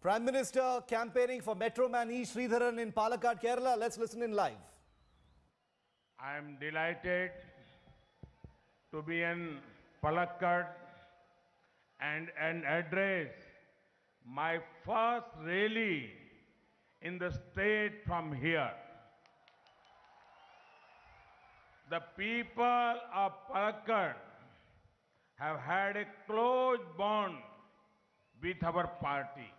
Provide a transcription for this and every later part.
Prime Minister campaigning for Metro Man E. Sridharan in Palakkad, Kerala. Let's listen in live. I am delighted to be in Palakkad and address my first rally in the state from here. The people of Palakkad have had a close bond with our party.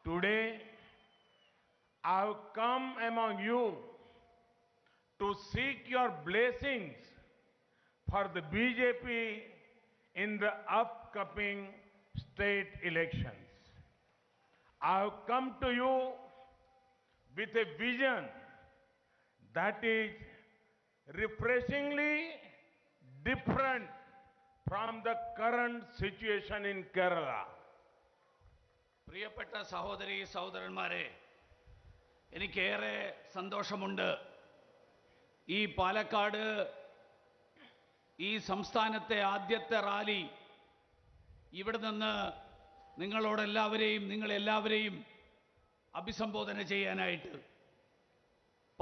Today, I have come among you to seek your blessings for the BJP in the upcoming state elections. I have come to you with a vision that is refreshingly different from the current situation in Kerala. പ്രിയപ്പെട്ട സഹോദരി സഹോദരന്മാരെ, എനിക്കേറെ സന്തോഷമുണ്ട്. ഈ പാലക്കാട് ഈ സംസ്ഥാനത്തെ ആദ്യത്തെ rally ഇവിടെ നിന്ന് നിങ്ങളെല്ലാവരെയും അഭിസംബോധന ചെയ്യാനായിട്ട്.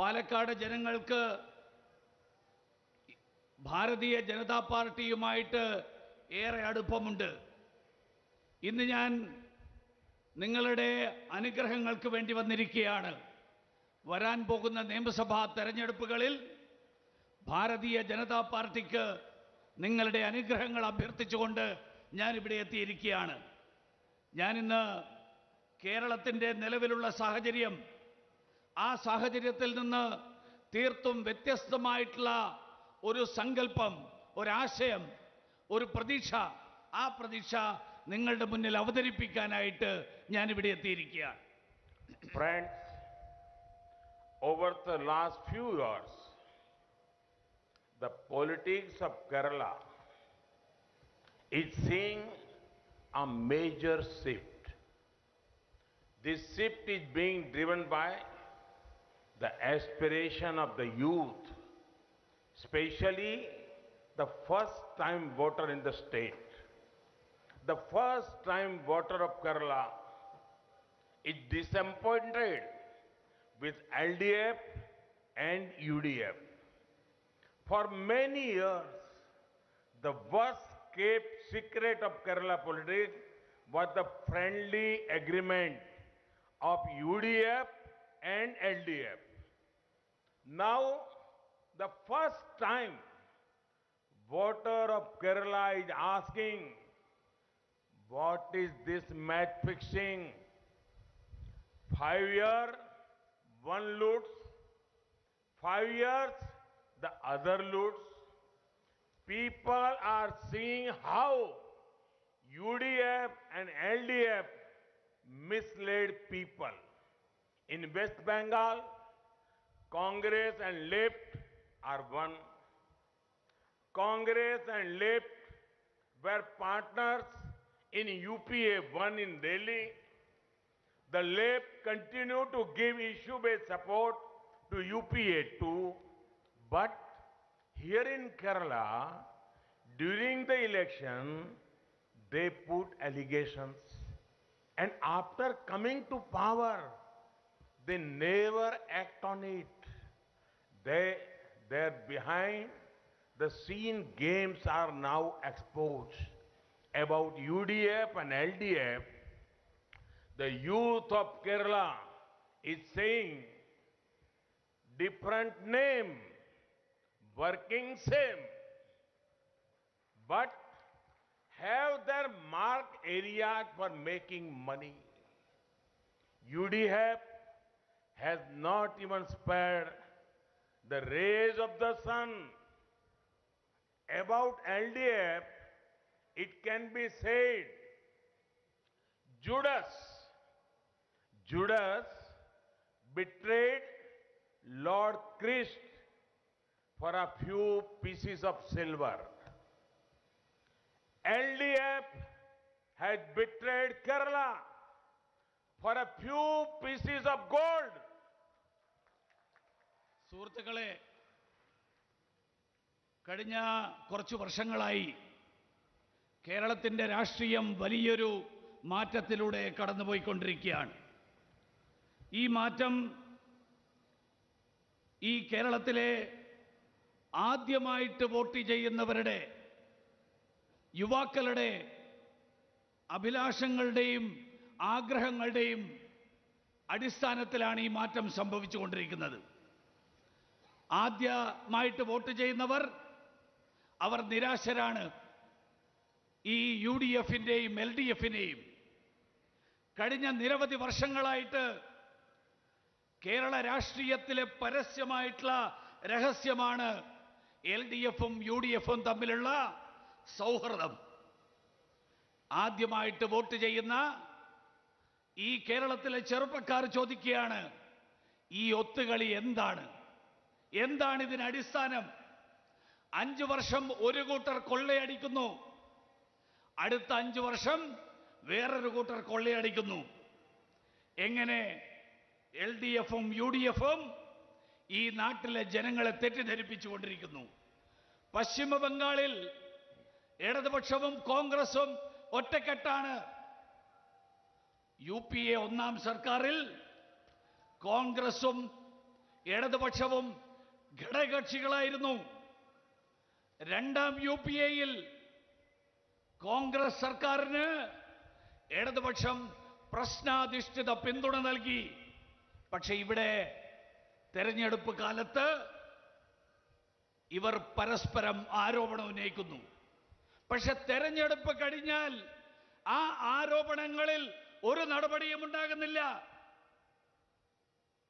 പാലക്കാട് ജനങ്ങൾക്ക് ഭാരതീയ ജനതാ പാർട്ടിയുമായിട്ട് ഏറെ അടുപ്പമുണ്ട്. ഇന്ന് ഞാൻ നിങ്ങളുടെ അനുഗ്രഹങ്ങൾക്ക് വേണ്ടി വന്നിരിക്കുകയാണ്. വരാൻ പോകുന്ന നിയമസഭാ തെരഞ്ഞെടുപ്പുകളിൽ ഭാരതീയ ജനതാ പാർട്ടിക്ക് നിങ്ങളുടെ അനുഗ്രഹങ്ങൾ അഭ്യർത്ഥിച്ചുകൊണ്ട് ഞാനിവിടെ എത്തിയിരിക്കുകയാണ്. ഞാനിന്ന് കേരളത്തിൻ്റെ നിലവിലുള്ള സാഹചര്യം, ആ സാഹചര്യത്തിൽ നിന്ന് തീർത്തും വ്യത്യസ്തമായിട്ടുള്ള ഒരു സങ്കല്പം, ഒരാശയം, ഒരു പ്രതീക്ഷ, ആ പ്രതീക്ഷ നിങ്ങളുടെ മുന്നിൽ അവതരിപ്പിക്കാനായിട്ട് ഞാനിവിടെ എത്തിയിരിക്കുകയാണ്. Friends, over the last few years, the politics of Kerala is seeing a major shift. This shift is being driven by the aspiration of the youth, especially the first-time voter in the state. The first-time voter of Kerala is disappointed with LDF and UDF. For many years, the worst-kept secret of Kerala politics was the friendly agreement of UDF and LDF. Now, the first-time voter of Kerala is asking, what is this match fixing? 5 years, one loots. 5 years, the other loots. People are seeing how UDF and LDF misled people. In West Bengal, Congress and left are one. Congress and left were partners in UPA 1 in Delhi. The left continued to give issue-based support to UPA 2, but here in Kerala, during the election, they put allegations, and after coming to power, they never act on it. Their behind the scene games are now exposed. About UDF and LDF, the youth of Kerala is saying different name, working same, but have their marked areas for making money. UDF has not even spared the rays of the sun. About LDF, it can be said, Judas betrayed Lord Christ for a few pieces of silver. LDF has betrayed Kerala for a few pieces of gold. സുഹൃത്തുക്കളെ, കഴിഞ്ഞ കുറച്ചു വർഷങ്ങളായി കേരളത്തിൻ്റെ രാഷ്ട്രീയം വലിയൊരു മാറ്റത്തിലൂടെ കടന്നുപോയിക്കൊണ്ടിരിക്കുകയാണ്. ഈ മാറ്റം ഈ കേരളത്തിലെ ആദ്യമായിട്ട് വോട്ട് ചെയ്യുന്നവരുടെ യുവാക്കളുടെ അഭിലാഷങ്ങളുടെയും ആഗ്രഹങ്ങളുടെയും അടിസ്ഥാനത്തിലാണ് ഈ മാറ്റം സംഭവിച്ചുകൊണ്ടിരിക്കുന്നത്. ആദ്യമായിട്ട് വോട്ട് ചെയ്യുന്നവർ അവർ നിരാശരാണ്. ഈ UDFിൻ്റെയും LDFിനെയും കഴിഞ്ഞ നിരവധി വർഷങ്ങളായിട്ട് കേരള രാഷ്ട്രീയത്തിലെ പരസ്യമായിട്ടുള്ള രഹസ്യമാണ് LDFും UDFും തമ്മിലുള്ള സൗഹൃദം. ആദ്യമായിട്ട് വോട്ട് ചെയ്യുന്ന ഈ കേരളത്തിലെ ചെറുപ്പക്കാർ ചോദിക്കുകയാണ്, ഈ ഒത്തുകളി എന്താണ്? എന്താണ് ഇതിന് അടിസ്ഥാനം? 5 വർഷം ഒരു കൂട്ടർ കൊള്ളയടിക്കുന്നു, അടുത്ത 5 വർഷം വേറൊരു കൂട്ടർ കൊള്ളയടിക്കുന്നു. എങ്ങനെ LDFും UDFും ഈ നാട്ടിലെ ജനങ്ങളെ തെറ്റിദ്ധരിപ്പിച്ചുകൊണ്ടിരിക്കുന്നു? പശ്ചിമ ബംഗാളിൽ ഇടതുപക്ഷവും കോൺഗ്രസും ഒറ്റക്കെട്ടാണ്. UPA ഒന്നാം സർക്കാരിൽ കോൺഗ്രസും ഇടതുപക്ഷവും ഘടകകക്ഷികളായിരുന്നു. രണ്ടാം UPAയിൽ കോൺഗ്രസ് സർക്കാരിന് ഇടതുപക്ഷം പ്രശ്നാധിഷ്ഠിത പിന്തുണ നൽകി. പക്ഷെ ഇവിടെ തെരഞ്ഞെടുപ്പ് കാലത്ത് ഇവർ പരസ്പരം ആരോപണം ഉന്നയിക്കുന്നു. പക്ഷെ തെരഞ്ഞെടുപ്പ് കഴിഞ്ഞാൽ ആ ആരോപണങ്ങളിൽ ഒരു നടപടിയും ഉണ്ടാകുന്നില്ല.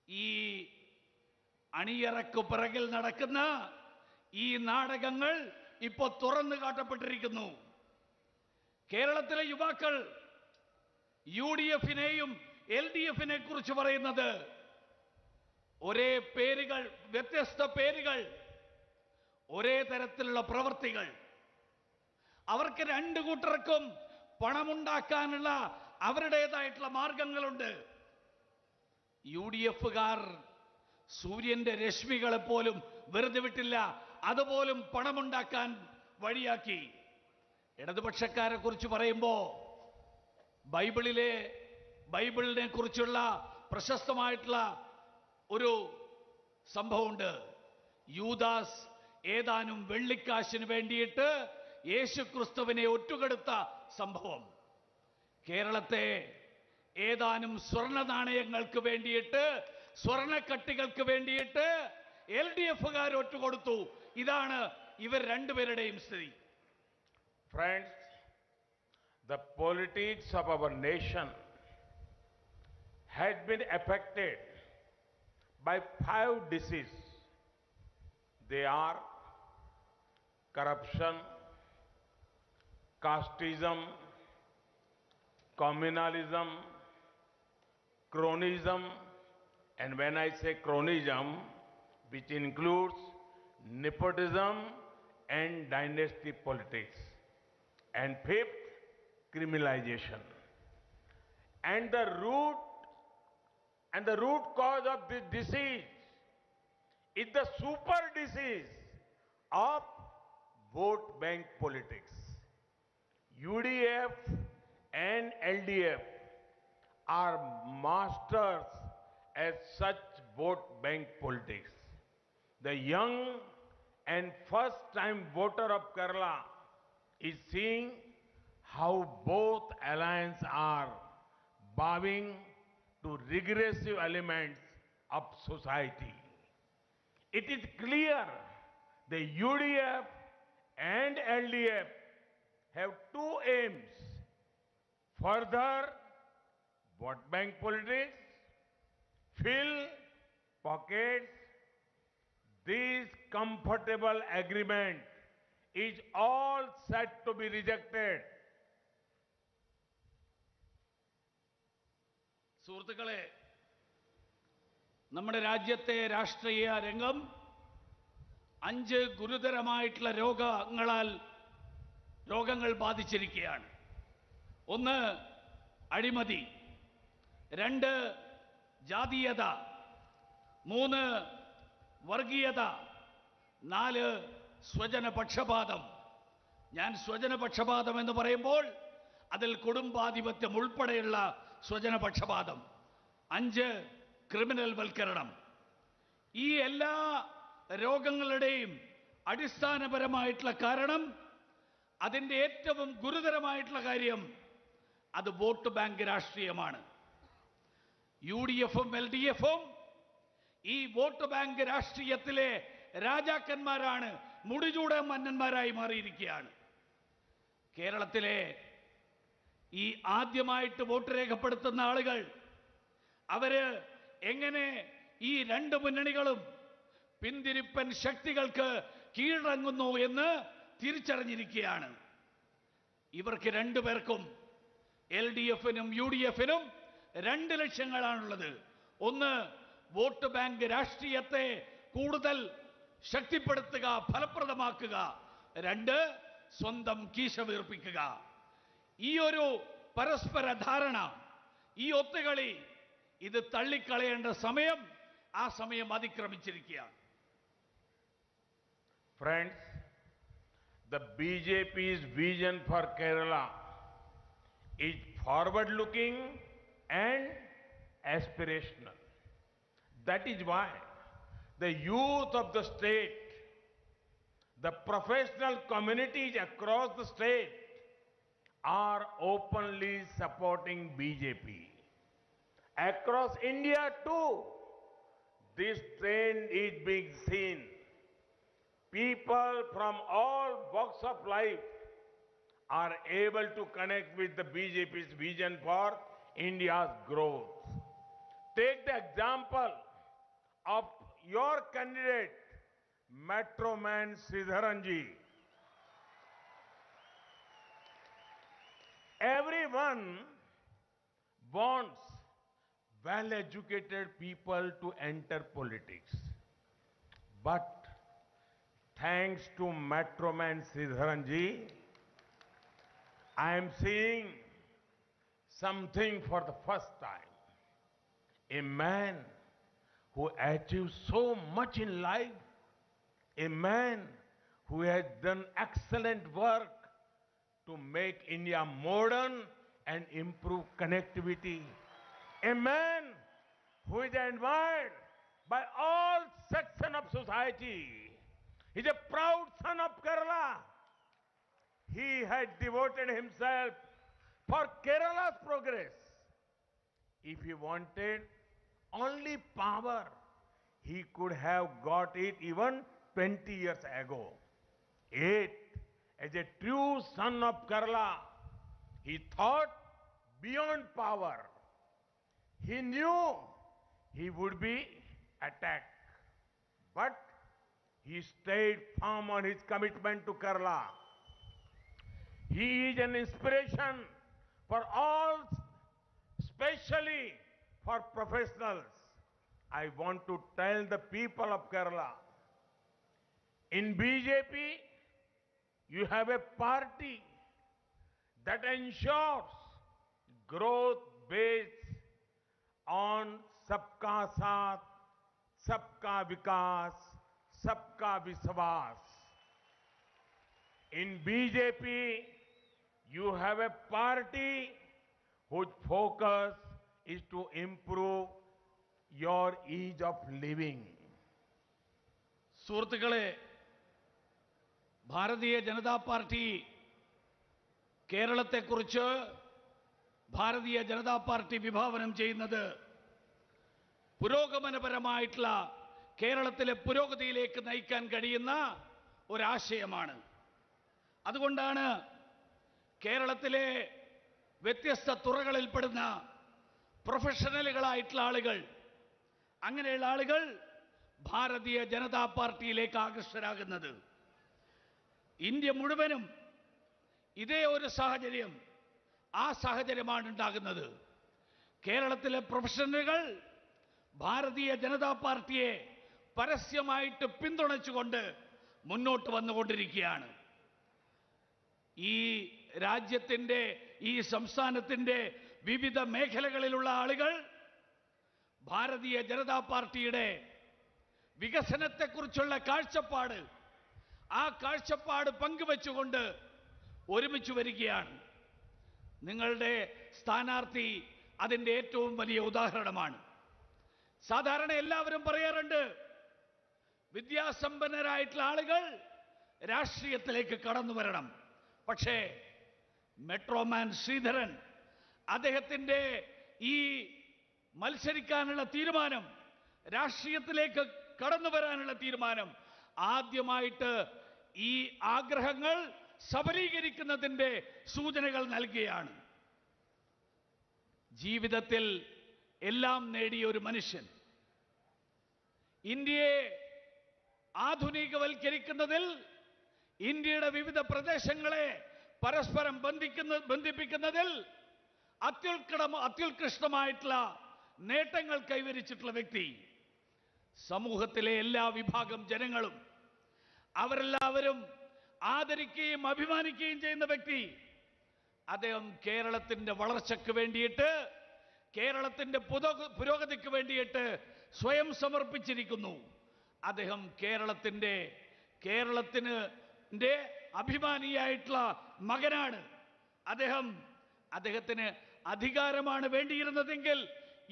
ഈ അണിയറക്കു പിറകിൽ നടക്കുന്ന ഈ നാടകങ്ങൾ ഇപ്പോൾ തുറന്നു കാട്ടപ്പെട്ടിരിക്കുന്നു. കേരളത്തിലെ യുവാക്കൾ UDFിനെയും LDFിനെ കുറിച്ച് പറയുന്നത് ഒരേ പേരുകൾ, വ്യത്യസ്ത പേരുകൾ, ഒരേ തരത്തിലുള്ള പ്രവൃത്തികൾ. അവർക്ക് രണ്ടു കൂട്ടർക്കും പണമുണ്ടാക്കാനുള്ള അവരുടേതായിട്ടുള്ള മാർഗങ്ങളുണ്ട്. UDFുകാർ സൂര്യന്റെ രശ്മികളെ പോലും വെറുതെ വിട്ടില്ല, അതുപോലും പണമുണ്ടാക്കാൻ വഴിയാക്കി. ഇടതുപക്ഷക്കാരെ കുറിച്ച് പറയുമ്പോൾ ബൈബിളിനെ കുറിച്ചുള്ള പ്രശസ്തമായിട്ടുള്ള ഒരു സംഭവമുണ്ട്. യൂദാസ് ഏതാനും വെള്ളിക്കാശിന് വേണ്ടിയിട്ട് യേശുക്രിസ്തുവിനെ ഒറ്റുകൊടുത്ത സംഭവം. കേരളത്തെ ഏതാനും സ്വർണ്ണ നാണയങ്ങൾക്ക് വേണ്ടിയിട്ട്, സ്വർണ്ണക്കട്ടികൾക്ക് വേണ്ടിയിട്ട് LDFുകാർ ഒറ്റുകൊടുത്തു. ഇതാണ് ഇവർ രണ്ടുപേരുടെയും സ്ഥിതി. Friends, the politics of our nation has been affected by 5 diseases. They are corruption, casteism, communalism, cronyism, and when I say cronyism, which includes nepotism and dynasty politics. And 5th, criminalization. And the root cause of this disease is the super disease of vote bank politics. UDF and LDF are masters at such vote bank politics. The young and first-time voter of Kerala is seeing how both alliances are bowing to regressive elements of society. It is clear the UDF and LDF have 2 aims: further vote bank politics, fill pockets. This comfortable agreement is all set to be rejected. സുഹൃത്തുക്കളെ, നമ്മുടെ രാജ്യത്തെ രാഷ്ട്രീയ രംഗം 5 ഗുരുതരമായിട്ടുള്ള രോഗങ്ങൾ ബാധിച്ചിരിക്കുകയാണ്. 1, അഴിമതി. 2, ജാതീയത. 3, വർഗീയത. 4, സ്വജനപക്ഷപാതം. ഞാൻ സ്വജനപക്ഷപാതം എന്ന് പറയുമ്പോൾ അതിൽ കുടുംബാധിപത്യം ഉൾപ്പെടെയുള്ള സ്വജനപക്ഷപാതം, 5 ക്രിമിനൽ വൽക്കരണം. ഈ എല്ലാ രോഗങ്ങളുടെയും അടിസ്ഥാനപരമായിട്ടുള്ള കാരണം, അതിൻ്റെ ഏറ്റവും ഗുരുതരമായിട്ടുള്ള കാര്യം, അത് വോട്ട് ബാങ്ക് രാഷ്ട്രീയമാണ്. UDFും LDFും ഈ വോട്ട് ബാങ്ക് രാഷ്ട്രീയത്തിലെ രാജാക്കന്മാരാണ്, മുടിചൂട മന്നന്മാരായി മാറിയിരിക്കുകയാണ്. കേരളത്തിലെ ഈ ആദ്യമായിട്ട് വോട്ട് രേഖപ്പെടുത്തുന്ന ആളുകൾ, അവര് എങ്ങനെ ഈ 2 മുന്നണികളും പിന്തിരിപ്പൻ ശക്തികൾക്ക് കീഴടങ്ങുന്നു എന്ന് തിരിച്ചറിഞ്ഞിരിക്കുകയാണ്. ഇവർക്ക് 2 പേർക്കും, LDFിനും UDFിനും 2 ലക്ഷ്യങ്ങളാണുള്ളത്. ഒന്ന്, വോട്ട് ബാങ്ക് രാഷ്ട്രീയത്തെ കൂടുതൽ ശക്തിപ്പെടുത്തുക, ഫലപ്രദമാക്കുക. 2, സ്വന്തം കീശ വീർപ്പിക്കുക. ഈ ഒരു പരസ്പര ധാരണ, ഈ ഒത്തുകളി, ഇത് തള്ളിക്കളയേണ്ട സമയം, ആ സമയം അതിക്രമിച്ചിരിക്കുകയാണ്. Friends, the BJP's vision for Kerala is forward-looking and aspirational. That is why the youth of the state, the professional communities across the state are openly supporting BJP. Across India too, this trend is being seen. People from all walks of life are able to connect with the BJP's vision for India's growth. Take the example of your candidate, Metro Man Sridharan ji. Everyone wants well-educated people to enter politics. But thanks to Metro Man Sridharan ji, I am seeing something for the first time. A man who achieved so much in life, a man who has done excellent work to make India modern and improve connectivity. A man who is admired by all sections of society. He is a proud son of Kerala. He had devoted himself for Kerala's progress. If he wanted only power, he could have got it even 20 years ago. Yet, as a true son of Kerala, he thought beyond power. He knew he would be attacked, but he stayed firm on his commitment to Kerala. He is an inspiration for all, especially for professionals. I want to tell the people of Kerala, in BJP, you have a party that ensures growth based on Sabka Saath, Sabka Vikas, Sabka Vishwas. In BJP, you have a party whose focus is to improve your ease of living. സുഹൃത്തുക്കളെ, Bharatiya Janata party കേരളത്തെക്കുറിച്ച് Bharatiya Janata party വിഭാവനം ചെയ്യുന്നത് പുരോഗമനപരമായിട്ടുള്ള കേരളത്തിലെ പുരോഗതിയിലേക്ക് നയിക്കാൻ കഴിയുന്ന ഒരാശയമാണ്. അതുകൊണ്ടാണ് കേരളത്തിലെ വ്യത്യസ്ത തുറകളിൽപ്പെടുന്ന പ്രൊഫഷണലുകളായിട്ടുള്ള ആളുകൾ, അങ്ങനെയുള്ള ആളുകൾ ഭാരതീയ ജനതാ പാർട്ടിയിലേക്ക് ആകർഷകരാകുന്നത്. ഇന്ത്യ മുഴുവനും ഇതേ ഒരു സാഹചര്യം, ആ സാഹചര്യമാണ് ഉണ്ടാകുന്നത്. കേരളത്തിലെ പ്രൊഫഷണലുകൾ ഭാരതീയ ജനതാ പാർട്ടിയെ പരസ്യമായിട്ട് പിന്തുണച്ചുകൊണ്ട് മുന്നോട്ട് വന്നുകൊണ്ടിരിക്കുകയാണ്. ഈ രാജ്യത്തിൻ്റെ, ഈ സംസ്ഥാനത്തിൻ്റെ വിവിധ മേഖലകളിലുള്ള ആളുകൾ ഭാരതീയ ജനതാ പാർട്ടിയുടെ വികസനത്തെക്കുറിച്ചുള്ള കാഴ്ചപ്പാട്, ആ കാഴ്ചപ്പാട് പങ്കുവെച്ചുകൊണ്ട് ഒരുമിച്ച് വരികയാണ്. നിങ്ങളുടെ സ്ഥാനാർത്ഥി അതിൻ്റെ ഏറ്റവും വലിയ ഉദാഹരണമാണ്. സാധാരണ എല്ലാവരും പറയാറുണ്ട്, വിദ്യാസമ്പന്നരായിട്ടുള്ള ആളുകൾ രാഷ്ട്രീയത്തിലേക്ക് കടന്നു വരണം. പക്ഷേ മെട്രോമാൻ ശ്രീധരൻ അദ്ദേഹത്തിൻ്റെ ഈ മത്സരിക്കാനുള്ള തീരുമാനം, രാഷ്ട്രീയത്തിലേക്ക് കടന്നു വരാനുള്ള തീരുമാനം ആദ്യമായിട്ട് ഈ ആഗ്രഹങ്ങൾ സബലീകരിക്കുന്നതിൻ്റെ സൂചനകൾ നൽകുകയാണ്. ജീവിതത്തിൽ എല്ലാം നേടിയ ഒരു മനുഷ്യൻ, ഇന്ത്യയെ ആധുനികവൽക്കരിക്കുന്നതിൽ ഇന്ത്യയുടെ വിവിധ പ്രദേശങ്ങളെ പരസ്പരം ബന്ധിപ്പിക്കുന്നതിൽ അത്യുത്കൃഷ്ടമായിട്ടുള്ള നേട്ടങ്ങൾ കൈവരിച്ചിട്ടുള്ള വ്യക്തി, സമൂഹത്തിലെ എല്ലാ വിഭാഗം ജനങ്ങളും അവരെല്ലാവരും ആദരിക്കുകയും അഭിമാനിക്കുകയും ചെയ്യുന്ന വ്യക്തി. അദ്ദേഹം കേരളത്തിന്റെ വളർച്ചയ്ക്ക് വേണ്ടിയിട്ട്, കേരളത്തിന്റെ പുരോഗതിക്ക് വേണ്ടിയിട്ട് സ്വയം സമർപ്പിച്ചിരിക്കുന്നു. അദ്ദേഹം കേരളത്തിന് അഭിമാനിയായിട്ടുള്ള മകനാണ്. അദ്ദേഹത്തിന് അധികാരമാണ് വേണ്ടിയിരുന്നതെങ്കിൽ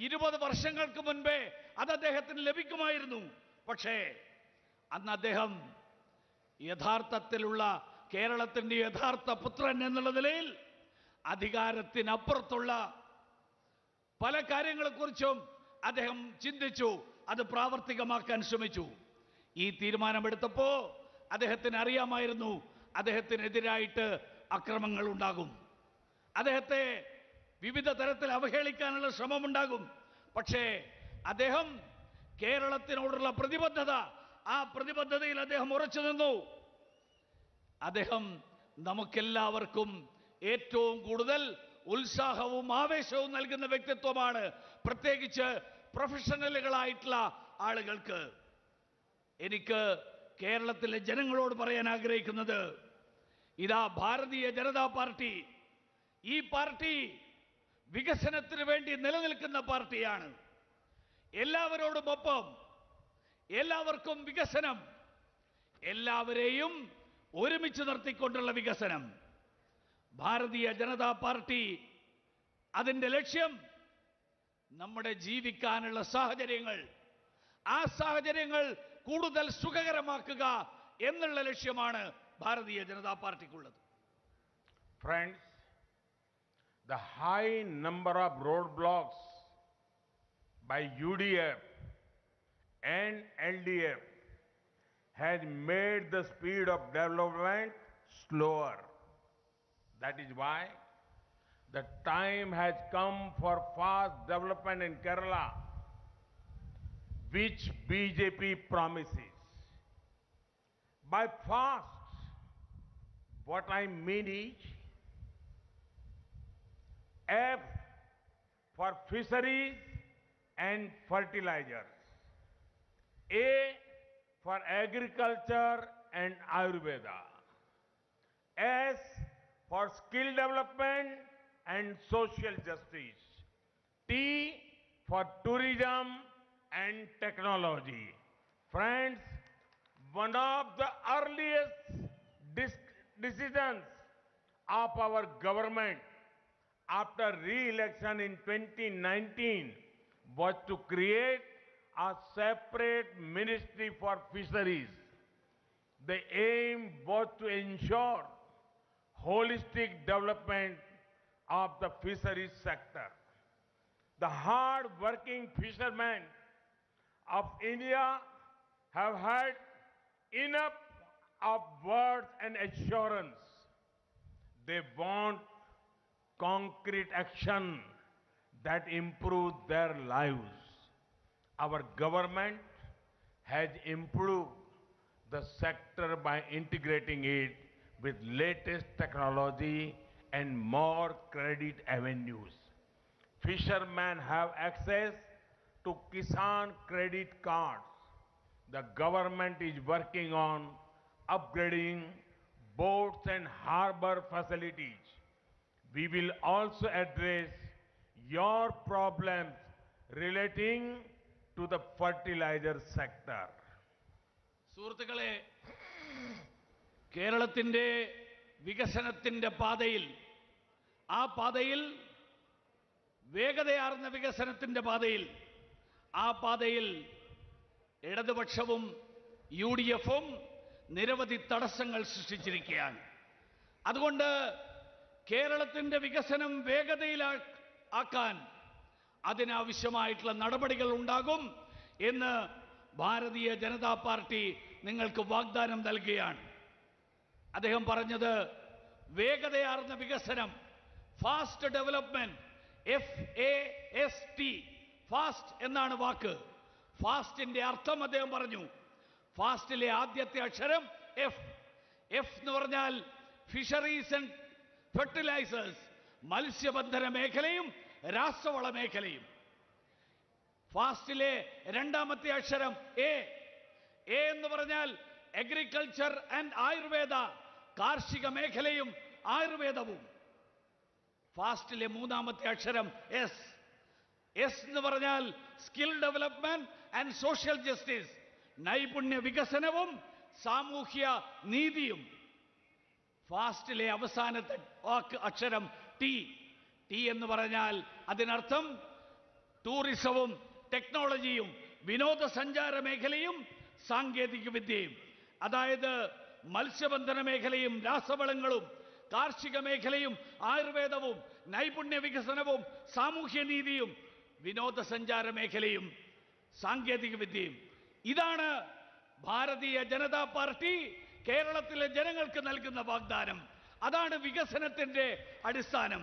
20 വർഷങ്ങൾക്ക് മുൻപേ അത് അദ്ദേഹത്തിന് ലഭിക്കുമായിരുന്നു. പക്ഷേ അന്ന് അദ്ദേഹം യഥാർത്ഥത്തിലുള്ള കേരളത്തിന്റെ യഥാർത്ഥ പുത്രൻ എന്നുള്ള നിലയിൽ അധികാരത്തിനപ്പുറത്തുള്ള പല കാര്യങ്ങളെക്കുറിച്ചും അദ്ദേഹം ചിന്തിച്ചു, അത് പ്രാവർത്തികമാക്കാൻ ശ്രമിച്ചു. ഈ തീരുമാനമെടുത്തപ്പോൾ അദ്ദേഹത്തിന് അറിയാമായിരുന്നു അദ്ദേഹത്തിനെതിരായിട്ട് അക്രമങ്ങൾ ഉണ്ടാകും, അദ്ദേഹത്തെ വിവിധ തരത്തിൽ അവഹേളിക്കാനുള്ള ശ്രമമുണ്ടാകും. പക്ഷേ അദ്ദേഹം കേരളത്തിനോടുള്ള പ്രതിബദ്ധത, ആ പ്രതിബദ്ധതയിൽ അദ്ദേഹം ഉറച്ചു നിന്നു. അദ്ദേഹം നമുക്കെല്ലാവർക്കും ഏറ്റവും കൂടുതൽ ഉത്സാഹവും ആവേശവും നൽകുന്ന വ്യക്തിത്വമാണ്, പ്രത്യേകിച്ച് പ്രൊഫഷണലുകളായിട്ടുള്ള ആളുകൾക്ക്. എനിക്ക് കേരളത്തിലെ ജനങ്ങളോട് പറയാൻ ആഗ്രഹിക്കുന്നത്, ഇതാ ഭാരതീയ ജനതാ പാർട്ടി, ഈ പാർട്ടി വികസനത്തിന് വേണ്ടി നിലനിൽക്കുന്ന പാർട്ടിയാണ്. എല്ലാവരോടുമൊപ്പം, എല്ലാവർക്കും വികസനം, എല്ലാവരെയും ഒരുമിച്ച് നിർത്തിക്കൊണ്ടുള്ള വികസനം. ഭാരതീയ ജനതാ പാർട്ടി അതിൻ്റെ ലക്ഷ്യം നമ്മുടെ ജീവിക്കാനുള്ള സാഹചര്യങ്ങൾ, ആ സാഹചര്യങ്ങൾ കൂടുതൽ സുഖകരമാക്കുക എന്നുള്ള ലക്ഷ്യമാണ് Bharatiya Janata പാർട്ടിക്കുള്ളത്. Friends, the high number of roadblocks by UDF and LDF has made the speed of development slower. That is why the time has come for fast development in Kerala, which BJP promises. By fast, what I mean is, F for fisheries and fertilizers, A for agriculture and Ayurveda, S for skill development and social justice, T for tourism and technology. Friends, one of the earliest decisions of our government after re-election in 2019 was to create a separate ministry for fisheries. The aim was to ensure holistic development of the fisheries sector. The hard-working fishermen of India have had enough of words and assurance. They want concrete action that improves their lives. Our government has improved the sector by integrating it with latest technology and more credit avenues. Fishermen have access to Kisan credit cards. The government is working on upgrading boats and harbor facilities. We will also address your problems relating to the fertilizer sector. സുഹൃത്തുക്കളെ, കേരളത്തിന്റെ വികസനത്തിന്റെ പാതയിൽ ആ പാതയിൽ വേഗതയാർന്ന വികസനത്തിന്റെ പാതയിൽ ആ പാതയിൽ ഇടതുപക്ഷവും UDF-ഉം നിരവധി തടസ്സങ്ങൾ സൃഷ്ടിച്ചിരിക്കുകയാണ്. അതുകൊണ്ട് കേരളത്തിന്റെ വികസനം വേഗതയിലാക്കാൻ അതിനാവശ്യമായിട്ടുള്ള നടപടികൾ ഉണ്ടാകും എന്ന് ഭാരതീയ ജനതാ പാർട്ടി നിങ്ങൾക്ക് വാഗ്ദാനം നൽകുകയാണ്. അദ്ദേഹം പറഞ്ഞത് വേഗതയാർന്ന വികസനം, ഫാസ്റ്റ് ഡെവലപ്മെന്റ്, FAST, ഫാസ്റ്റ് എന്നാണ് വാക്ക്. ഫാസ്റ്റിന്റെ അർത്ഥം അദ്ദേഹം പറഞ്ഞു. ഫാസ്റ്റിലെ ആദ്യത്തെ അക്ഷരം F എന്ന് പറഞ്ഞാൽ ഫിഷറീസ് ആൻഡ് ഫെർട്ടിലൈസേഴ്സ്, മത്സ്യബന്ധന മേഖലയും രാസവള മേഖലയും. ഫാസ്റ്റിലെ രണ്ടാമത്തെ അക്ഷരം A എന്ന് പറഞ്ഞാൽ അഗ്രികൾച്ചർ ആൻഡ് ആയുർവേദ, കാർഷിക മേഖലയും ആയുർവേദവും. ഫാസ്റ്റിലെ മൂന്നാമത്തെ അക്ഷരം S എന്ന് പറഞ്ഞാൽ skill development and social justice, നൈപുണ്യ വികസനവും സാമൂഹ്യ നീതിയും. ഫാസ്റ്റിലെ അവസാനത്തെ അക്ഷരം T എന്ന് പറഞ്ഞാൽ അതിനർത്ഥം ടൂറിസവും ടെക്നോളജിയും വിനോദസഞ്ചാര മേഖലയും സാങ്കേതിക വിദ്യയും. അതായത് മത്സ്യബന്ധന മേഖലയും രാസവളങ്ങളും കാർഷിക മേഖലയും ആയുർവേദവും നൈപുണ്യ വികസനവും സാമൂഹ്യനീതിയും വിനോദസഞ്ചാര മേഖലയും സാങ്കേതിക വിദ്യയും. ഇതാണ് ഭാരതീയ ജനതാ പാർട്ടി കേരളത്തിലെ ജനങ്ങൾക്ക് നൽകുന്ന വാഗ്ദാനം. അതാണ് വികസനത്തിന്റെ അടിസ്ഥാനം.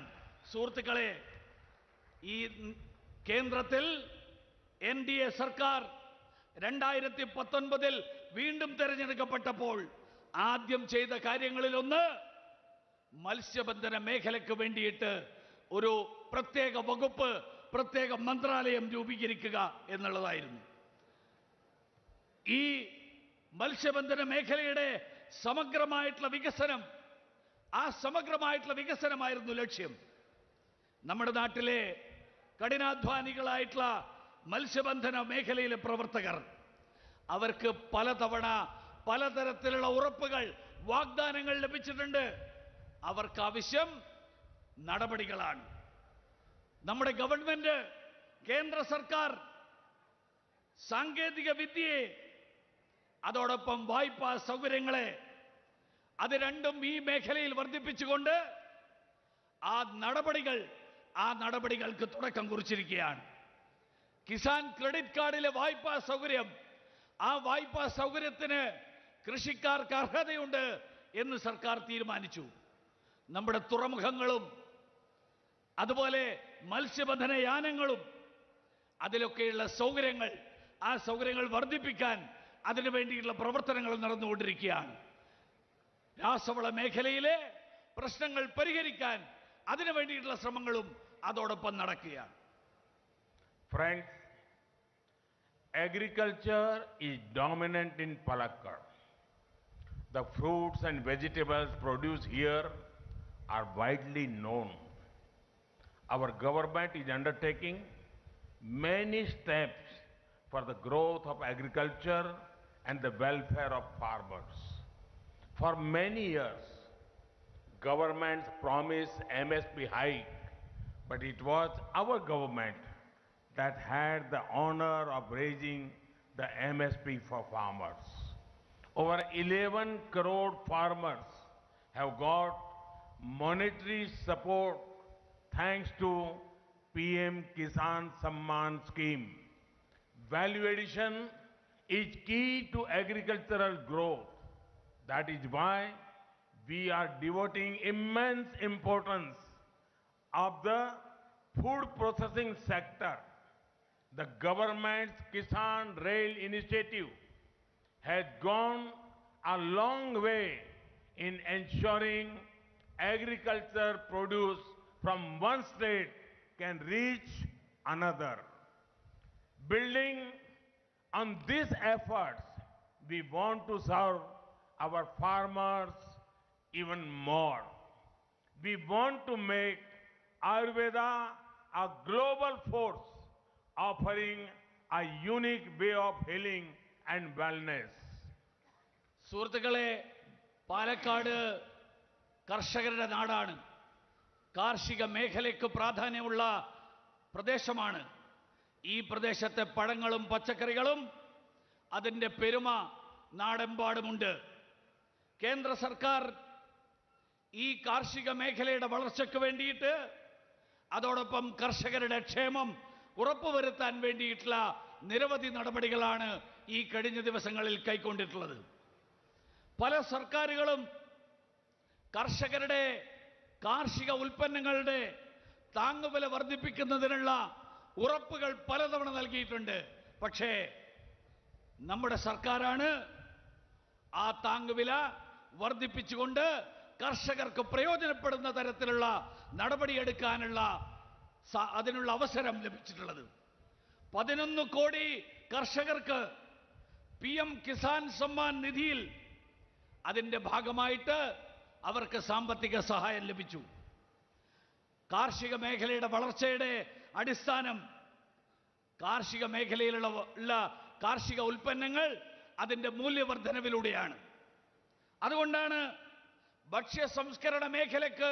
സുഹൃത്തുക്കളെ, ഈ കേന്ദ്രത്തിൽ NDA സർക്കാർ 2019 വീണ്ടും തെരഞ്ഞെടുക്കപ്പെട്ടപ്പോൾ ആദ്യം ചെയ്ത കാര്യങ്ങളിലൊന്ന് മത്സ്യബന്ധന മേഖലയ്ക്ക് വേണ്ടിയിട്ട് ഒരു പ്രത്യേക വകുപ്പ്, പ്രത്യേക മന്ത്രാലയം രൂപീകരിക്കുക എന്നുള്ളതായിരുന്നു. ഈ മത്സ്യബന്ധന മേഖലയുടെ സമഗ്രമായിട്ടുള്ള വികസനം, ആ സമഗ്രമായിട്ടുള്ള വികസനമായിരുന്നു ലക്ഷ്യം. നമ്മുടെ നാട്ടിലെ കഠിനാധ്വാനികളായിട്ടുള്ള മത്സ്യബന്ധന മേഖലയിലെ പ്രവർത്തകർ, അവർക്ക് പലതവണ പലതരത്തിലുള്ള ഉറപ്പുകൾ, വാഗ്ദാനങ്ങൾ ലഭിച്ചിട്ടുണ്ട്. അവർക്ക് ആവശ്യം നടപടികളാണ്. നമ്മുടെ ഗവൺമെന്റ്, കേന്ദ്ര സർക്കാർ സാങ്കേതിക വിദ്യയെ അതോടൊപ്പം വായ്പാ സൗകര്യങ്ങളെ അത് രണ്ടും ഈ മേഖലയിൽ വർദ്ധിപ്പിച്ചുകൊണ്ട് ആ നടപടികൾക്ക് തുടക്കം കുറിച്ചിരിക്കുകയാണ്. കിസാൻ ക്രെഡിറ്റ് കാർഡിലെ വായ്പാ സൗകര്യം, ആ വായ്പാ സൗകര്യത്തിന് കൃഷിക്കാർക്ക് അർഹതയുണ്ട് എന്ന് സർക്കാർ തീരുമാനിച്ചു. നമ്മുടെ തുറമുഖങ്ങളും അതുപോലെ മത്സ്യബന്ധന യാനങ്ങളും അതിലൊക്കെയുള്ള സൗകര്യങ്ങൾ, ആ സൗകര്യങ്ങൾ വർദ്ധിപ്പിക്കാൻ അതിനു വേണ്ടിയുള്ള പ്രവർത്തനങ്ങൾ നടന്നുകൊണ്ടിരിക്കുകയാണ്. രാസവള മേഖലയിലെ പ്രശ്നങ്ങൾ പരിഹരിക്കാൻ അതിനു വേണ്ടിയിട്ടുള്ള ശ്രമങ്ങളും അതോടൊപ്പം നടക്കുകയാണ്. Friends, agriculture is dominant in Palakkad. The fruits and vegetables produced here are widely known. Our government is undertaking many steps for the growth of agriculture and the welfare of farmers. For many years, governments promised MSP hike, but it was our government that had the honor of raising the MSP for farmers. Over 11 crore farmers have got monetary support thanks to PM Kisan Samman scheme. Value addition is key to agricultural growth. That is why we are devoting immense importance of the food processing sector. The government's Kisan Rail initiative has gone a long way in ensuring agriculture produce from one state can reach another. Building on these efforts, we want to serve our farmers even more. We want to make Ayurveda a global force, offering a unique way of healing and wellness. സുഹൃത്തുക്കളെ, പാലക്കാട് കർഷകരുടെ നാടാണ്. കാർഷിക മേഖലയ്ക്ക് പ്രാധാന്യമുള്ള പ്രദേശമാണ്. ഈ പ്രദേശത്തെ പഴങ്ങളും പച്ചക്കറികളും അതിൻ്റെ പെരുമ നാടെമ്പാടുമുണ്ട്. കേന്ദ്ര സർക്കാർ ഈ കാർഷിക മേഖലയുടെ വളർച്ചയ്ക്ക് വേണ്ടിയിട്ട് അതോടൊപ്പം കർഷകരുടെ ക്ഷേമം ഉറപ്പുവരുത്താൻ വേണ്ടിയിട്ടുള്ള നിരവധി നടപടികളാണ് ഈ കഴിഞ്ഞ ദിവസങ്ങളിൽ കൈക്കൊണ്ടിട്ടുള്ളത്. പല സർക്കാരുകളും കർഷകരുടെ കാർഷിക ഉൽപ്പന്നങ്ങളുടെ താങ്ങുവില വർദ്ധിപ്പിക്കുന്നതിനുള്ള ഉറപ്പുകൾ പലതവണ നൽകിയിട്ടുണ്ട്. പക്ഷേ നമ്മുടെ സർക്കാരാണ് ആ താങ്ങുവില വർദ്ധിപ്പിച്ചുകൊണ്ട് കർഷകർക്ക് പ്രയോജനപ്പെടുന്ന തരത്തിലുള്ള നടപടിയെടുക്കാനുള്ള അതിനുള്ള അവസരം ലഭിച്ചിട്ടുള്ളത്. 11 കോടി കർഷകർക്ക് PM കിസാൻ സമ്മാൻ നിധിയിൽ അതിൻ്റെ ഭാഗമായിട്ട് അവർക്ക് സാമ്പത്തിക സഹായം ലഭിച്ചു. കാർഷിക മേഖലയുടെ വളർച്ചയുടെ അടിസ്ഥാനം കാർഷിക മേഖലയിലുള്ള കാർഷിക ഉൽപ്പന്നങ്ങൾ അതിൻ്റെ മൂല്യവർദ്ധനവിലൂടെയാണ്. അതുകൊണ്ടാണ് ഭക്ഷ്യ സംസ്കരണ മേഖലയ്ക്ക്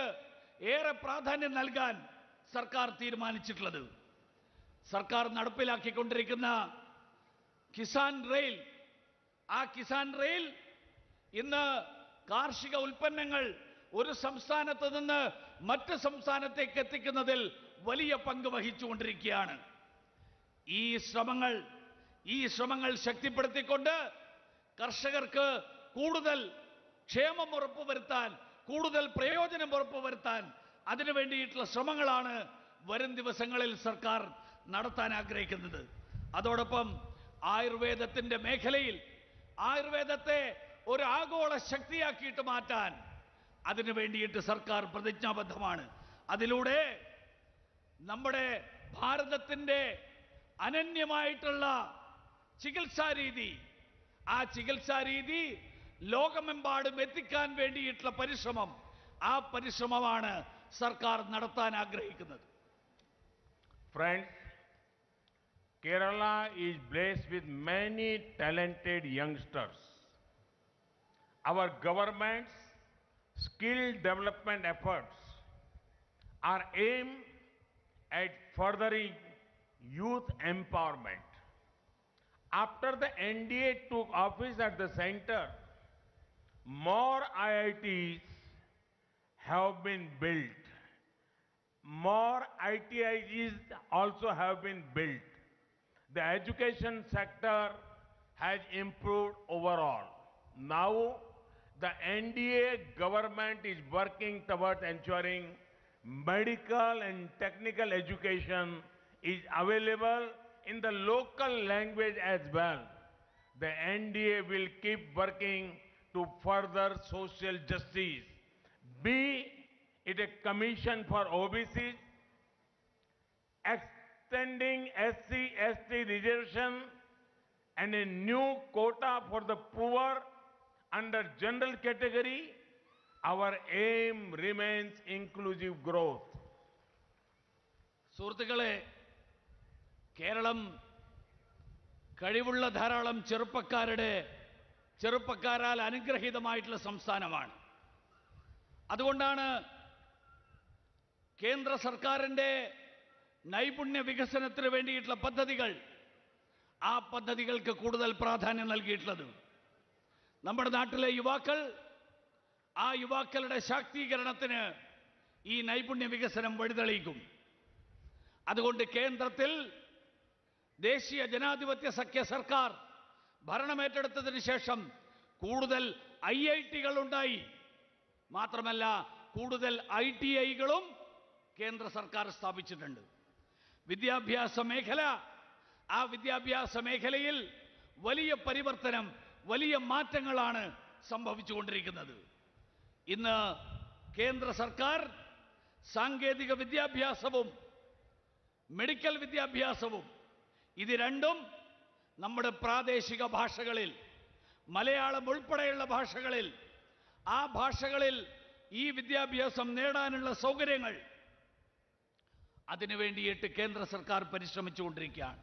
ഏറെ പ്രാധാന്യം നൽകാൻ സർക്കാർ തീരുമാനിച്ചിട്ടുള്ളത്. സർക്കാർ നടപ്പിലാക്കിക്കൊണ്ടിരിക്കുന്ന കിസാൻ റെയിൽ, ആ കിസാൻ റെയിൽ ഇന്ന് കാർഷിക ഉൽപ്പന്നങ്ങൾ ഒരു സംസ്ഥാനത്ത് നിന്ന് മറ്റ് സംസ്ഥാനത്തേക്ക് എത്തിക്കുന്നതിൽ വലിയ പങ്ക് വഹിച്ചുകൊണ്ടിരിക്കുകയാണ്. ഈ ശ്രമങ്ങൾ ശക്തിപ്പെടുത്തിക്കൊണ്ട് കർഷകർക്ക് കൂടുതൽ ക്ഷേമം ഉറപ്പുവരുത്താൻ, കൂടുതൽ പ്രയോജനം ഉറപ്പുവരുത്താൻ അതിനു വേണ്ടിയിട്ടുള്ള ശ്രമങ്ങളാണ് വരും ദിവസങ്ങളിൽ സർക്കാർ നടത്താൻ ആഗ്രഹിക്കുന്നത്. അതോടൊപ്പം ആയുർവേദത്തിൻ്റെ മേഖലയിൽ ആയുർവേദത്തെ ഒരു ആഗോള ശക്തിയാക്കിയിട്ട് മാറ്റാൻ അതിനു വേണ്ടിയിട്ട് സർക്കാർ പ്രതിജ്ഞാബദ്ധമാണ്. അതിലൂടെ നമ്മുടെ ഭാരതത്തിൻ്റെ അനന്യമായിട്ടുള്ള ചികിത്സാരീതി, ആ ചികിത്സാരീതി ലോകമെമ്പാടും എത്തിക്കാൻ വേണ്ടിയിട്ടുള്ള പരിശ്രമം, ആ പരിശ്രമമാണ് സർക്കാർ നടത്താൻ ആഗ്രഹിക്കുന്നത്. Friends, Kerala is blessed with many talented youngsters. Our government's skill development efforts are aimed at furthering youth empowerment. After the NDA took office at the center, more IITs have been built. More ITIs also have been built. The education sector has improved overall. Now, the NDA government is working towards ensuring medical and technical education is available in the local language as well. The NDA will keep working to further social justice, be it a commission for OBCs, extending SC/ST reservation and a new quota for the poor under general category. Our aim remains inclusive growth. സുഹൃത്തുക്കളെ, കേരളം കഴിവുള്ള ധാരാളം ചെറുപ്പക്കാരാൽ അനുഗ്രഹീതമായിട്ടുള്ള സംസ്ഥാനമാണ്. അതുകൊണ്ടാണ് കേന്ദ്ര സർക്കാരിൻ്റെ നൈപുണ്യ വികസനത്തിന് വേണ്ടിയിട്ടുള്ള പദ്ധതികൾ, ആ പദ്ധതികൾക്ക് കൂടുതൽ പ്രാധാന്യം നൽകിയിട്ടുള്ളത്. നമ്മുടെ നാട്ടിലെ യുവാക്കൾ, ആ യുവാക്കളുടെ ശാക്തീകരണത്തിന് ഈ നൈപുണ്യ വികസനം വഴിതെളിയിക്കും. അതുകൊണ്ട് കേന്ദ്രത്തിൽ ദേശീയ ജനാധിപത്യ സഖ്യ സർക്കാർ ഭരണമേറ്റെടുത്തതിന് ശേഷം കൂടുതൽ IITകൾ ഉണ്ടായി. മാത്രമല്ല കൂടുതൽ ITIകളും കേന്ദ്ര സർക്കാർ സ്ഥാപിച്ചിട്ടുണ്ട്. വിദ്യാഭ്യാസ മേഖല, ആ വിദ്യാഭ്യാസ മേഖലയിൽ വലിയ പരിവർത്തനം, വലിയ മാറ്റങ്ങളാണ് സംഭവിച്ചുകൊണ്ടിരിക്കുന്നത്. ഇന്ന് കേന്ദ്ര സർക്കാർ സാങ്കേതിക വിദ്യാഭ്യാസവും മെഡിക്കൽ വിദ്യാഭ്യാസവും ഇത് രണ്ടും നമ്മുടെ പ്രാദേശിക ഭാഷകളിൽ, മലയാളം ഉൾപ്പെടെയുള്ള ഭാഷകളിൽ, ആ ഭാഷകളിൽ ഈ വിദ്യാഭ്യാസം നേടാനുള്ള സൗകര്യങ്ങൾ അതിനു വേണ്ടിയിട്ട് കേന്ദ്ര സർക്കാർ പരിശ്രമിച്ചുകൊണ്ടിരിക്കുകയാണ്.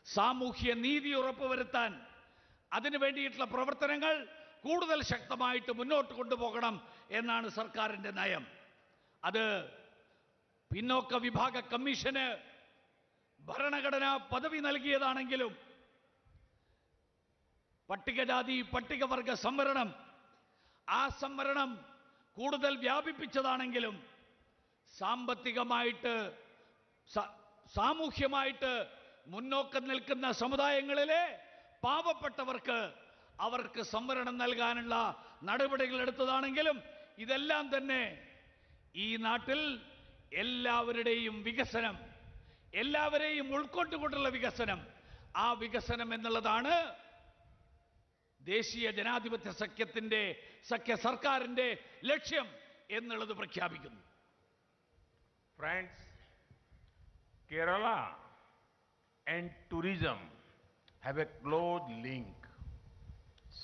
സാമൂഹ്യ നീതി ഉറപ്പുവരുത്താൻ അതിനു വേണ്ടിയിട്ടുള്ള പ്രവർത്തനങ്ങൾ കൂടുതൽ ശക്തമായിട്ട് മുന്നോട്ട് കൊണ്ടുപോകണം എന്നാണ് സർക്കാരിൻ്റെ നയം. അത് പിന്നോക്ക വിഭാഗ കമ്മീഷന് ഭരണഘടനാ പദവി നൽകിയതാണെങ്കിലും പട്ടികജാതി പട്ടികവർഗ സംവരണം ആ സംവരണം കൂടുതൽ വ്യാപിപ്പിച്ചതാണെങ്കിലും സാമ്പത്തികമായിട്ട് സാമൂഹ്യമായിട്ട് മുന്നോക്കം നിൽക്കുന്ന സമുദായങ്ങളിലെ പാവപ്പെട്ടവർക്ക് അവർക്ക് സംവരണം നൽകാനുള്ള നടപടികൾ എടുത്തതാണെങ്കിലും ഇതെല്ലാം തന്നെ ഈ നാട്ടിൽ എല്ലാവരുടെയും വികസനം, എല്ലാവരെയും ഉൾക്കൊണ്ടുകൊണ്ടുള്ള വികസനം, ആ വികസനം എന്നുള്ളതാണ് ദേശീയ ജനാധിപത്യ സഖ്യ സർക്കാരിന്റെ ലക്ഷ്യം എന്നുള്ളത് പ്രഖ്യാപിക്കുന്നു. Friends, Kerala and tourism have a close link.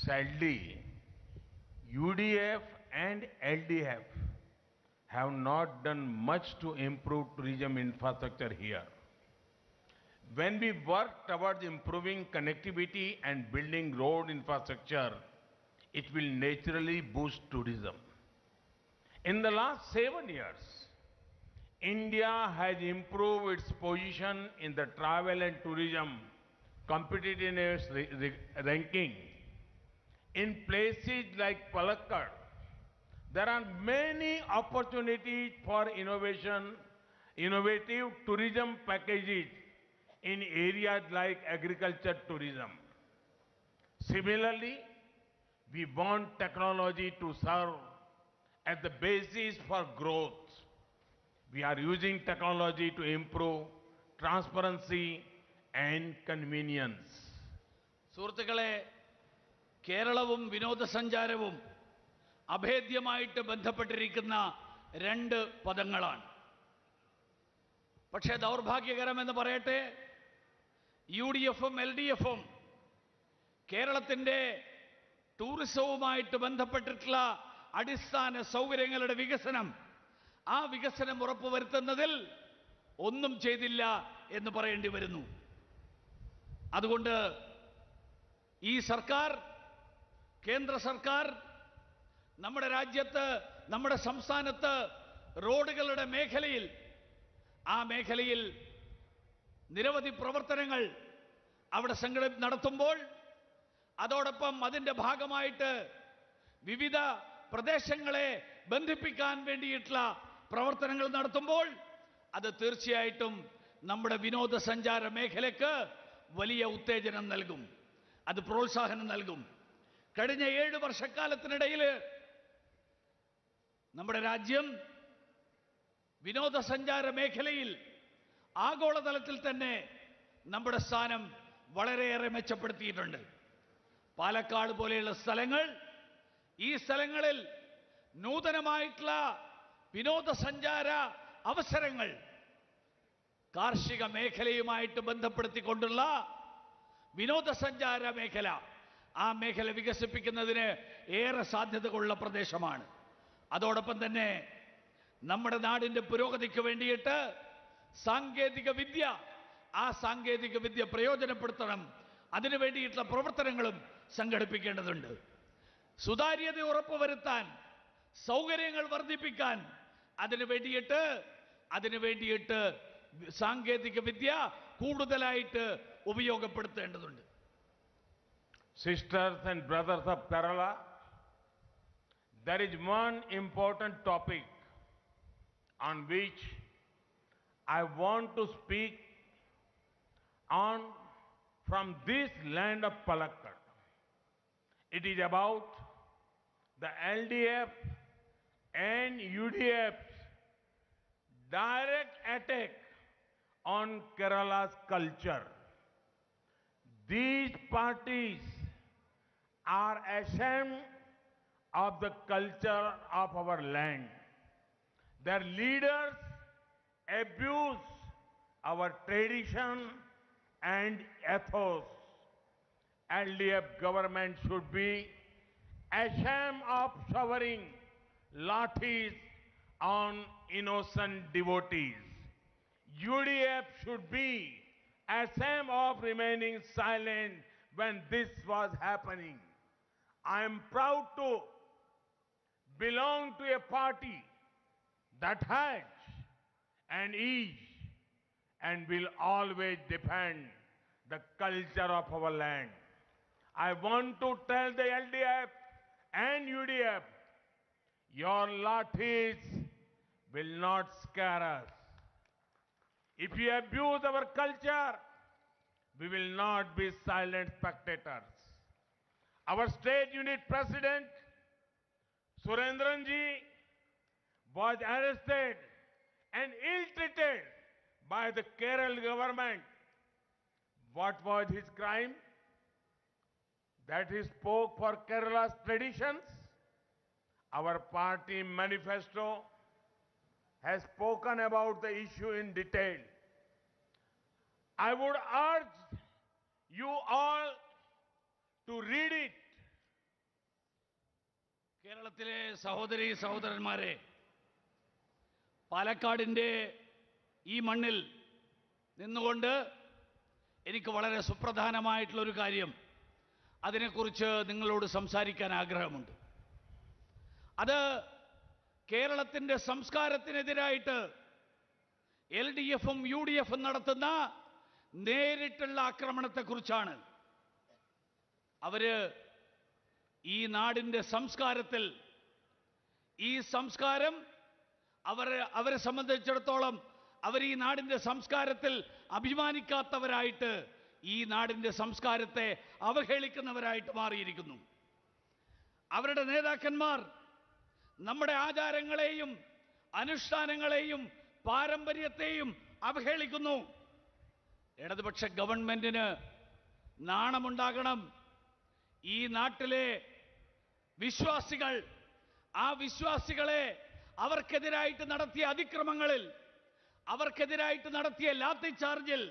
Sadly, UDF and LDF have not done much to improve tourism infrastructure here. When we work towards improving connectivity and building road infrastructure, it will naturally boost tourism. In the last 7 years, India has improved its position in the travel and tourism competitiveness ranking. In places like Palakkad, there are many opportunities for innovative tourism packages in areas like agriculture tourism. Similarly, we want technology to serve as the basis for growth. We are using technology to improve transparency and convenience. സുഹൃത്തുക്കളെ, കേരളവും വിനോദസഞ്ചാരവും അഭേദ്യമായിട്ട് ബന്ധപ്പെട്ടിരിക്കുന്ന രണ്ട് പദങ്ങളാണ്. പക്ഷേ ദൗർഭാഗ്യകരമെന്ന് പറയട്ടെ, UDFും LDFും കേരളത്തിന്റെ ടൂറിസവുമായിട്ട് ബന്ധപ്പെട്ടിട്ടുള്ള അടിസ്ഥാന സൗകര്യങ്ങളുടെ വികസനം, ആ വികസനം ഉറപ്പുവരുത്തുന്നതിൽ ഒന്നും ചെയ്തില്ല എന്ന് പറയേണ്ടി വരുന്നു. അതുകൊണ്ട് ഈ സർക്കാർ, കേന്ദ്ര സർക്കാർ നമ്മുടെ രാജ്യത്ത്, നമ്മുടെ സംസ്ഥാനത്ത് റോഡുകളുടെ മേഖലയിൽ, ആ മേഖലയിൽ നിരവധി പ്രവർത്തനങ്ങൾ അവിടെ നടത്തുമ്പോൾ, അതോടൊപ്പം അതിൻ്റെ ഭാഗമായിട്ട് വിവിധ പ്രദേശങ്ങളെ ബന്ധിപ്പിക്കാൻ വേണ്ടിയിട്ടുള്ള പ്രവർത്തനങ്ങൾ നടത്തുമ്പോൾ അത് തീർച്ചയായിട്ടും നമ്മുടെ വിനോദസഞ്ചാര മേഖലയ്ക്ക് വലിയ ഉത്തേജനം നൽകും, അത് പ്രോത്സാഹനം നൽകും. കഴിഞ്ഞ 7 വർഷക്കാലത്തിനിടയിൽ നമ്മുടെ രാജ്യം വിനോദസഞ്ചാര മേഖലയിൽ ആഗോളതലത്തിൽ തന്നെ നമ്മുടെ സ്ഥാനം വളരെയേറെ മെച്ചപ്പെടുത്തിയിട്ടുണ്ട്. പാലക്കാട് പോലെയുള്ള സ്ഥലങ്ങൾ, ഈ സ്ഥലങ്ങളിൽ നൂതനമായിട്ടുള്ള വിനോദസഞ്ചാര അവസരങ്ങൾ കാർഷിക മേഖലയുമായിട്ട് ബന്ധപ്പെടുത്തിക്കൊണ്ടുള്ള വിനോദസഞ്ചാര മേഖല, ആ മേഖല വികസിപ്പിക്കുന്നതിന് ഏറെ സാധ്യതകളുള്ള പ്രദേശമാണ്. അതോടൊപ്പം തന്നെ നമ്മുടെ നാടിൻ്റെ പുരോഗതിക്ക് വേണ്ടിയിട്ട് സാങ്കേതിക വിദ്യ, ആ സാങ്കേതിക വിദ്യ പ്രയോജനപ്പെടുത്തണം, അതിനു വേണ്ടിയിട്ടുള്ള പ്രവർത്തനങ്ങളും സംഘടിപ്പിക്കേണ്ടതുണ്ട്. സുതാര്യത ഉറപ്പുവരുത്താൻ, സൗകര്യങ്ങൾ വർദ്ധിപ്പിക്കാൻ, അതിനു വേണ്ടിയിട്ട് സാങ്കേതിക വിദ്യ കൂടുതലായിട്ട് ഉപയോഗപ്പെടുത്തേണ്ടതുണ്ട്. Sisters and brothers of Kerala, there is one important topic on which I want to speak on from this land of Palakkad. It is about the LDF and UDF's direct attack on Kerala's culture. These parties are ashamed of the culture of our land. Their leaders abuse our tradition and ethos. LDF government should be ashamed of showering lathis on innocent devotees. UDF should be ashamed of remaining silent when this was happening. I am proud to belong to a party that has and ease and will always defend the culture of our land. I want to tell the LDF and UDF, your lathis will not scare us. If you abuse our culture, we will not be silent spectators. Our state unit president, Surendran ji, was arrested and ill-treated by the Kerala government. What was his crime? That he spoke for Kerala's traditions. Our party manifesto has spoken about the issue in detail. I would urge you all to read it. കേരളത്തിലെ സഹോദരീ സഹോദരന്മാരെ, പാലക്കാടിൻ്റെ ഈ മണ്ണിൽ നിന്നുകൊണ്ട് എനിക്ക് വളരെ സുപ്രധാനമായിട്ടുള്ളൊരു കാര്യം അതിനെക്കുറിച്ച് നിങ്ങളോട് സംസാരിക്കാൻ ആഗ്രഹമുണ്ട്. അത് കേരളത്തിൻ്റെ സംസ്കാരത്തിനെതിരായിട്ട് LDFും UDFും നടത്തുന്ന നേരിട്ടുള്ള ആക്രമണത്തെക്കുറിച്ചാണ്. അവര് ഈ നാടിൻ്റെ സംസ്കാരത്തിൽ, ഈ സംസ്കാരം അവരെ സംബന്ധിച്ചിടത്തോളം അവർ ഈ നാടിൻ്റെ സംസ്കാരത്തിൽ അഭിമാനിക്കാത്തവരായിട്ട്, ഈ നാടിൻ്റെ സംസ്കാരത്തെ അവഹേളിക്കുന്നവരായിട്ട് മാറിയിരിക്കുന്നു. അവരുടെ നേതാക്കന്മാർ നമ്മുടെ ആചാരങ്ങളെയും അനുഷ്ഠാനങ്ങളെയും പാരമ്പര്യത്തെയും അവഹേളിക്കുന്നു. ഇടതുപക്ഷ ഗവൺമെന്റിന് നാണമുണ്ടാകണം. ഈ നാട്ടിലെ വിശ്വാസികൾ, ആ വിശ്വാസികളെ അവർക്കെതിരായിട്ട് നടത്തിയ അതിക്രമങ്ങളിൽ, അവർക്കെതിരായിട്ട് നടത്തിയ ലാത്തി ചാർജിൽ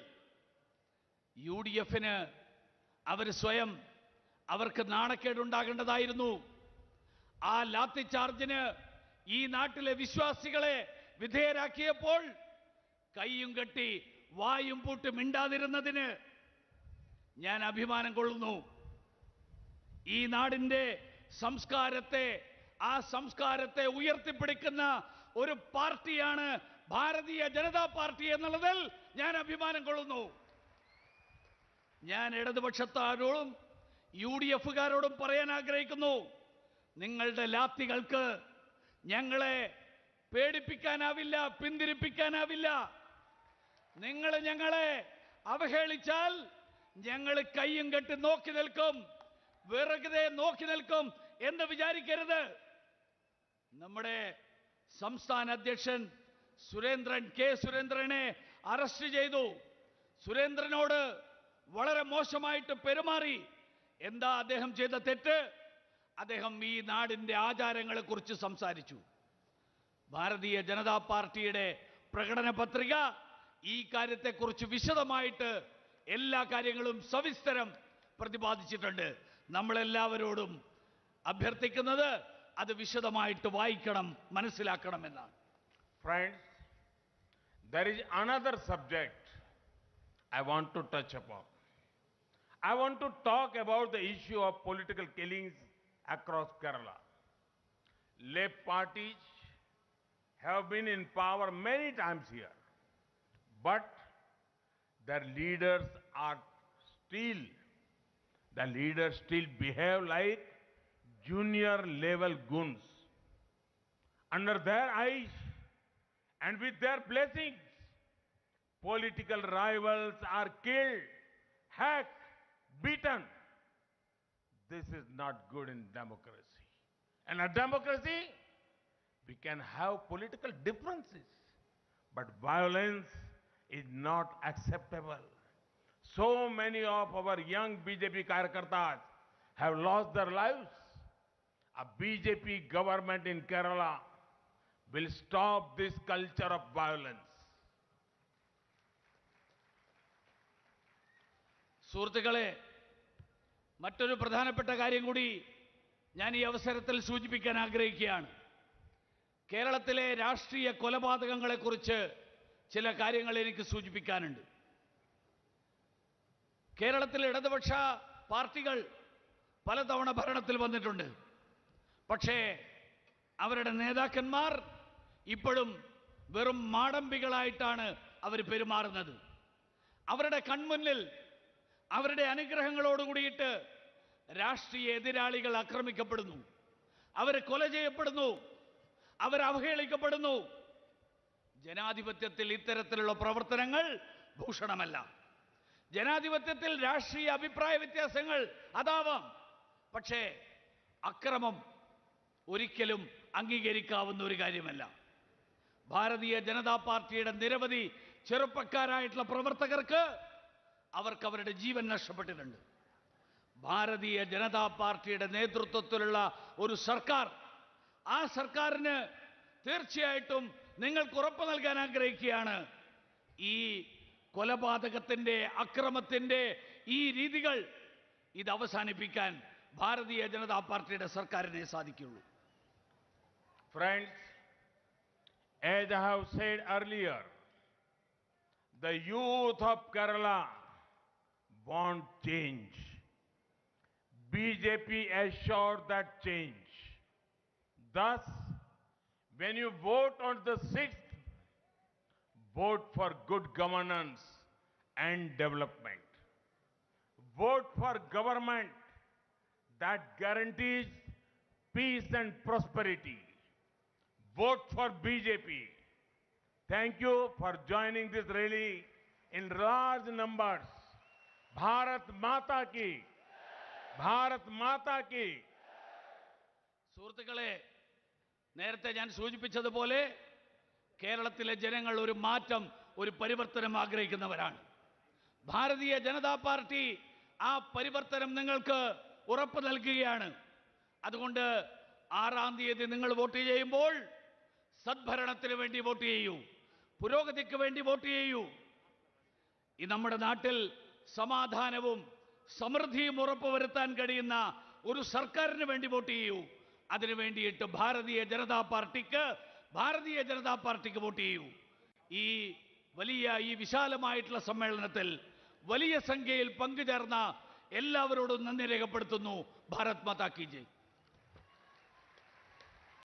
UDFന് അവർ സ്വയം അവർക്ക് നാണക്കേടുണ്ടാകേണ്ടതായിരുന്നു. ആ ലാത്തി ചാർജിന് ഈ നാട്ടിലെ വിശ്വാസികളെ വിധേയരാക്കിയപ്പോൾ കൈയും കെട്ടി വായും പൂട്ടി മിണ്ടാതിരുന്നതിന് ഞാൻ അഭിമാനം കൊള്ളുന്നു. ഈ നാടിൻ്റെ സംസ്കാരത്തെ, ആ സംസ്കാരത്തെ ഉയർത്തിപ്പിടിക്കുന്ന ഒരു പാർട്ടിയാണ് ഭാരതീയ ജനതാ പാർട്ടി എന്നുള്ളതിൽ ഞാൻ അഭിമാനം കൊള്ളുന്നു. ഞാൻ ഇടതുപക്ഷക്കാരോടും UDFകാരോടും പറയാൻ ആഗ്രഹിക്കുന്നു, നിങ്ങളുടെ ലാത്തികൾക്ക് ഞങ്ങളെ പേടിപ്പിക്കാനാവില്ല, പിന്തിരിപ്പിക്കാനാവില്ല. നിങ്ങൾ ഞങ്ങളെ അവഹേളിച്ചാൽ ഞങ്ങൾ കയ്യും കെട്ടി നോക്കി നിൽക്കും, വെറുതെ നോക്കി നിൽക്കും എന്ന് വിചാരിക്കരുത്. നമ്മുടെ സംസ്ഥാന അധ്യക്ഷൻ കെ സുരേന്ദ്രനെ അറസ്റ്റ് ചെയ്തു. സുരേന്ദ്രനോട് വളരെ മോശമായിട്ട് പെരുമാറി. എന്താ അദ്ദേഹം ചെയ്ത തെറ്റ്? അദ്ദേഹം ഈ നാടിൻ്റെ ആചാരങ്ങളെക്കുറിച്ച് സംസാരിച്ചു. ഭാരതീയ ജനതാ പാർട്ടിയുടെ പ്രകടന പത്രിക ഈ കാര്യത്തെക്കുറിച്ച് വിശദമായിട്ട് എല്ലാ കാര്യങ്ങളും സവിസ്തരം പ്രതിപാദിച്ചിട്ടുണ്ട്. നമ്മളെല്ലാവരോടും അഭ്യർത്ഥിക്കുന്നത് അത് വിശദമായിട്ട് വായിക്കണം, മനസ്സിലാക്കണമെന്നാണ്. Friends, there is another subject I want to touch upon. I want to talk about the issue of political killings across Kerala. Left parties have been in power many times here, but their leaders still behave like junior level goons. Under their eyes and with their blessings, political rivals are killed, hacked, beaten. This is not good in democracy. And a democracy, we can have political differences, but violence is not acceptable. So many of our young BJP Karyakartas have lost their lives. A BJP government in Kerala will stop this culture of violence. സുഹൃത്തുക്കളെ, മറ്റൊരു പ്രധാനപ്പെട്ട കാര്യം കൂടി ഞാൻ ഈ അവസരത്തിൽ സൂചിപ്പിക്കാൻ ആഗ്രഹിക്കുകയാണ്. കേരളത്തിലെ രാഷ്ട്രീയ കൊലപാതകങ്ങളെക്കുറിച്ച് ചില കാര്യങ്ങൾ എനിക്ക് സൂചിപ്പിക്കാനുണ്ട്. കേരളത്തിലെ ഇടതുപക്ഷ പാർട്ടികൾ പലതവണ ഭരണത്തിൽ വന്നിട്ടുണ്ട്. പക്ഷേ അവരുടെ നേതാക്കന്മാർ ഇപ്പോഴും വെറും മാടമ്പികളായിട്ടാണ് അവർ പെരുമാറുന്നത്. അവരുടെ കൺമുന്നിൽ അവരുടെ അനുഗ്രഹങ്ങളോടുകൂടിയിട്ട് രാഷ്ട്രീയ എതിരാളികൾ ആക്രമിക്കപ്പെടുന്നു, അവർ കൊല ചെയ്യപ്പെടുന്നു, അവർ അവഹേളിക്കപ്പെടുന്നു. ജനാധിപത്യത്തിൽ ഇത്തരത്തിലുള്ള പ്രവർത്തനങ്ങൾ ഭൂഷണമല്ല. ജനാധിപത്യത്തിൽ രാഷ്ട്രീയ അഭിപ്രായ വ്യത്യാസങ്ങൾ അതാവാം, പക്ഷേ അക്രമം ഒരിക്കലും അംഗീകരിക്കാവുന്ന ഒരു കാര്യമല്ല. ഭാരതീയ ജനതാ പാർട്ടിയുടെ നിരവധി ചെറുപ്പക്കാരായിട്ടുള്ള പ്രവർത്തകർക്ക് അവർക്ക് അവരുടെ ജീവൻ നഷ്ടപ്പെട്ടിട്ടുണ്ട്. ഭാരതീയ ജനതാ പാർട്ടിയുടെ നേതൃത്വത്തിലുള്ള ഒരു സർക്കാർ, ആ സർക്കാരിന് തീർച്ചയായിട്ടും നിങ്ങൾക്ക് ഉറപ്പ് നൽകാൻ ആഗ്രഹിക്കുകയാണ്, ഈ കൊലപാതകത്തിന്റെ അക്രമത്തിന്റെ ഈ രീതികൾ ഇത് അവസാനിപ്പിക്കാൻ ഭാരതീയ ജനതാ പാർട്ടിയുടെ സർക്കാരിനെ സാധിക്കുള്ളൂ. Friends, as I have said earlier, the youth of Kerala want change. BJP assured that change. Thus, when you vote on the 6th, vote for good governance and development. Vote for government that guarantees peace and prosperity. Vote for BJP. Thank you for joining this rally in large numbers. Bharat Mata ki! Bharat Mata ki! സുഹൃത്തുക്കളെ, നേരത്തെ ഞാൻ സൂചിപ്പിച്ചതുപോലെ കേരളത്തിലെ ജനങ്ങൾ ഒരു മാറ്റം, ഒരു പരിവർത്തനം ആഗ്രഹിക്കുന്നവരാണ്. ഭാരതീയ ജനതാ പാർട്ടി ആ പരിവർത്തനം നിങ്ങൾക്ക് ഉറപ്പ് നൽകുകയാണ്. അതുകൊണ്ട് 6-ാം തീയതി നിങ്ങൾ വോട്ട് ചെയ്യുമ്പോൾ സദ്ഭരണത്തിന് വേണ്ടി വോട്ട് ചെയ്യൂ, പുരോഗതിക്ക് വേണ്ടി വോട്ട് ചെയ്യൂ. ഈ നമ്മുടെ നാട്ടിൽ സമാധാനവും സമൃദ്ധിയും ഉറപ്പുവരുത്താൻ കഴിയുന്ന ഒരു സർക്കാരിന് വേണ്ടി വോട്ട് ചെയ്യൂ. അതിനു വേണ്ടിയിട്ട് ഭാരതീയ ജനതാ പാർട്ടിക്ക് വോട്ട് ചെയ്യൂ. ഈ വിശാലമായിട്ടുള്ള സമ്മേളനത്തിൽ വലിയ സംഖ്യയിൽ പങ്കുചേർന്ന എല്ലാവരോടും നന്ദി രേഖപ്പെടുത്തുന്നു. ഭാരത് മാതാ കി ജയ്.